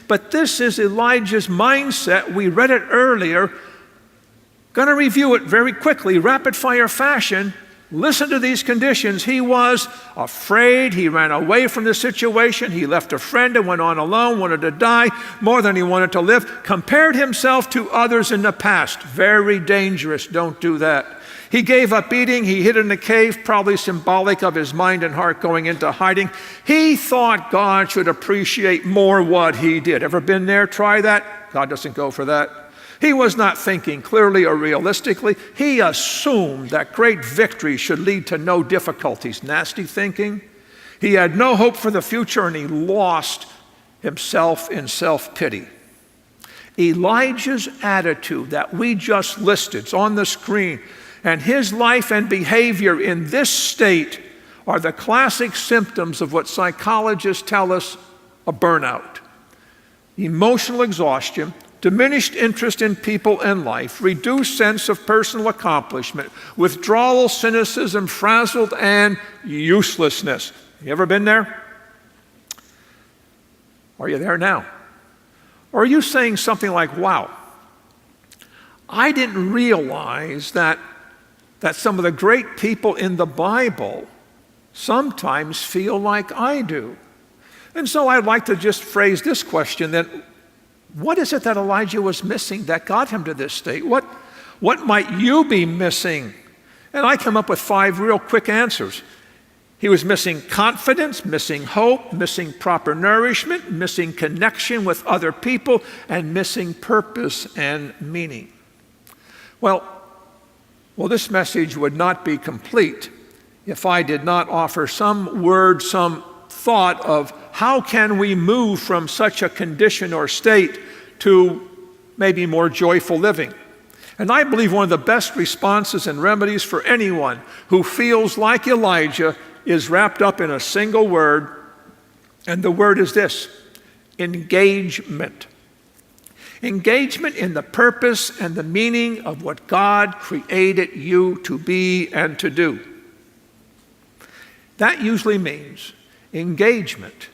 But this is Elijah's mindset. We read it earlier. Going to review it very quickly, rapid-fire fashion. Listen to these conditions. He was afraid. He ran away from the situation. He left a friend and went on alone, wanted to die more than he wanted to live. Compared himself to others in the past. Very dangerous. Don't do that. He gave up eating. He hid in a cave, probably symbolic of his mind and heart going into hiding. He thought God should appreciate more what he did. Ever been there? Try that? God doesn't go for that. He was not thinking clearly or realistically. He assumed that great victory should lead to no difficulties. Nasty thinking. He had no hope for the future, and he lost himself in self-pity. Elijah's attitude that we just listed, it's on the screen, and his life and behavior in this state are the classic symptoms of what psychologists tell us a burnout. Emotional exhaustion, diminished interest in people and life, reduced sense of personal accomplishment, withdrawal, cynicism, frazzled, and uselessness. You ever been there? Are you there now? Or are you saying something like, wow, I didn't realize that some of the great people in the Bible sometimes feel like I do. And so I'd like to just phrase this question then. What is it that Elijah was missing that got him to this state? What might you be missing? And I come up with 5 real quick answers. He was missing confidence, missing hope, missing proper nourishment, missing connection with other people, and missing purpose and meaning. Well, this message would not be complete if I did not offer some word, some thought of how can we move from such a condition or state to maybe more joyful living. And I believe one of the best responses and remedies for anyone who feels like Elijah is wrapped up in a single word, and the word is this: engagement. Engagement in the purpose and the meaning of what God created you to be and to do. That usually means engagement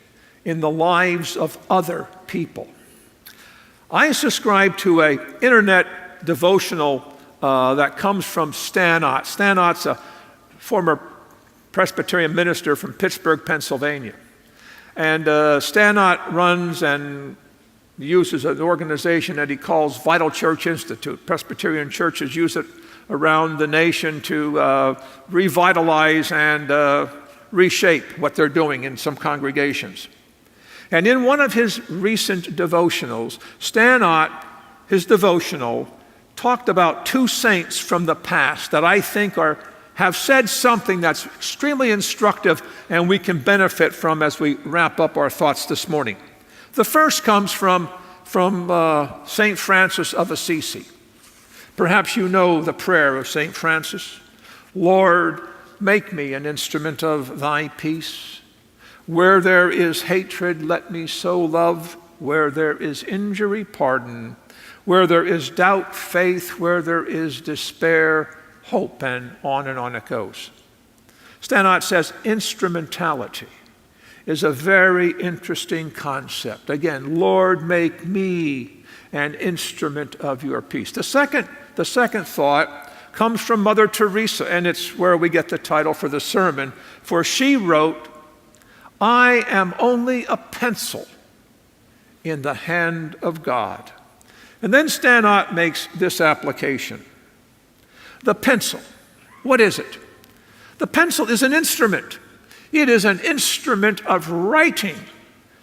in the lives of other people. I subscribe to an internet devotional that comes from Stan Ott. Stan Ott's a former Presbyterian minister from Pittsburgh, Pennsylvania. And Stan Ott runs and uses an organization that he calls Vital Church Institute. Presbyterian churches use it around the nation to revitalize and reshape what they're doing in some congregations. And in one of his recent devotionals, Stan Ott, his devotional, talked about 2 saints from the past that I think have said something that's extremely instructive and we can benefit from as we wrap up our thoughts this morning. The first comes from St. Francis of Assisi. Perhaps you know the prayer of St. Francis. Lord, make me an instrument of thy peace. Where there is hatred, let me so love. Where there is injury, pardon. Where there is doubt, faith. Where there is despair, hope. And on it goes. Stan Ott says instrumentality is a very interesting concept. Again, Lord, make me an instrument of your peace. The second thought comes from Mother Teresa, and it's where we get the title for the sermon. For she wrote, I am only a pencil in the hand of God. And then Stan Ott makes this application. The pencil, what is it? The pencil is an instrument. It is an instrument of writing.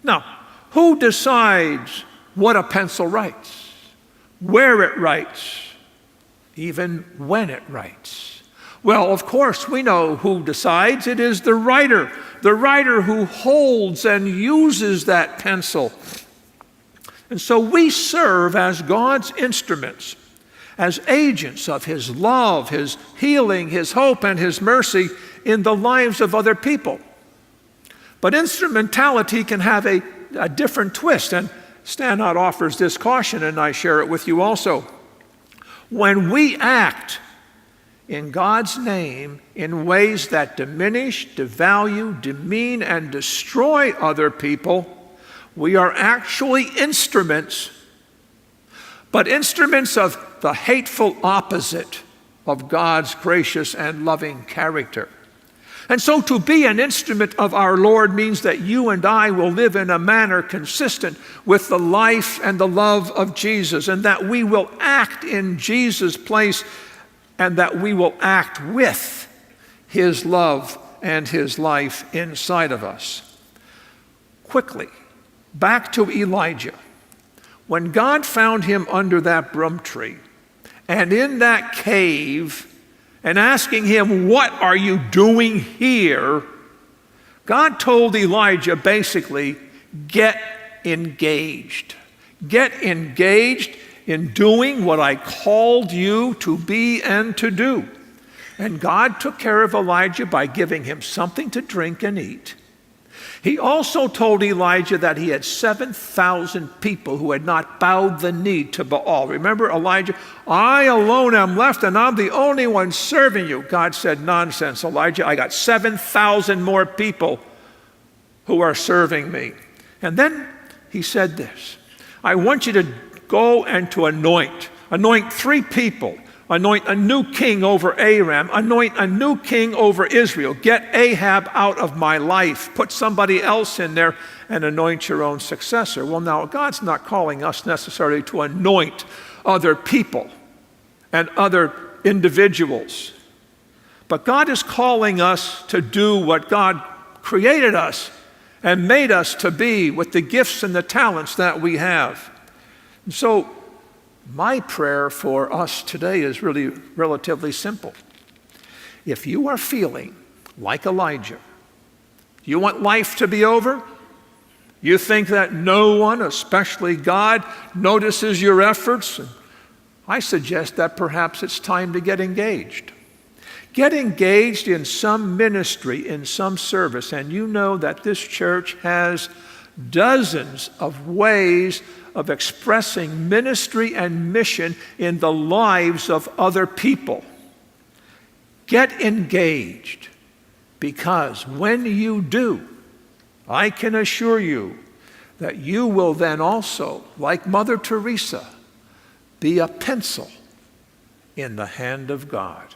Now, who decides what a pencil writes, where it writes, even when it writes? Well, of course, we know who decides. It is the writer who holds and uses that pencil. And so we serve as God's instruments, as agents of his love, his healing, his hope, and his mercy in the lives of other people. But instrumentality can have a different twist, and Stan Ott offers this caution, and I share it with you also. When we act in God's name in ways that diminish, devalue, demean, and destroy other people, We are actually instruments, but instruments of the hateful opposite of God's gracious and loving character. And so to be an instrument of our Lord means that you and I will live in a manner consistent with the life and the love of Jesus, and that we will act in Jesus' place, and that we will act with his love and his life inside of us. Quickly, back to Elijah. When God found him under that broom tree and in that cave and asking him, "What are you doing here?" God told Elijah basically, get engaged. Get engaged in doing what I called you to be and to do. And God took care of Elijah by giving him something to drink and eat. He also told Elijah that he had 7,000 people who had not bowed the knee to Baal. Remember Elijah? I alone am left and I'm the only one serving you. God said, nonsense, Elijah. I got 7,000 more people who are serving me. And then he said this, I want you to go and to anoint 3 people. Anoint a new king over Aram. Anoint a new king over Israel. Get Ahab out of my life. Put somebody else in there and anoint your own successor. Well, now, God's not calling us necessarily to anoint other people and other individuals. But God is calling us to do what God created us and made us to be with the gifts and the talents that we have. And so, my prayer for us today is really relatively simple. If you are feeling like Elijah, you want life to be over? You think that no one, especially God, notices your efforts? I suggest that perhaps it's time to get engaged. Get engaged in some ministry, in some service, and you know that this church has dozens of ways of expressing ministry and mission in the lives of other people. Get engaged, because when you do, I can assure you that you will then also, like Mother Teresa, be a pencil in the hand of God.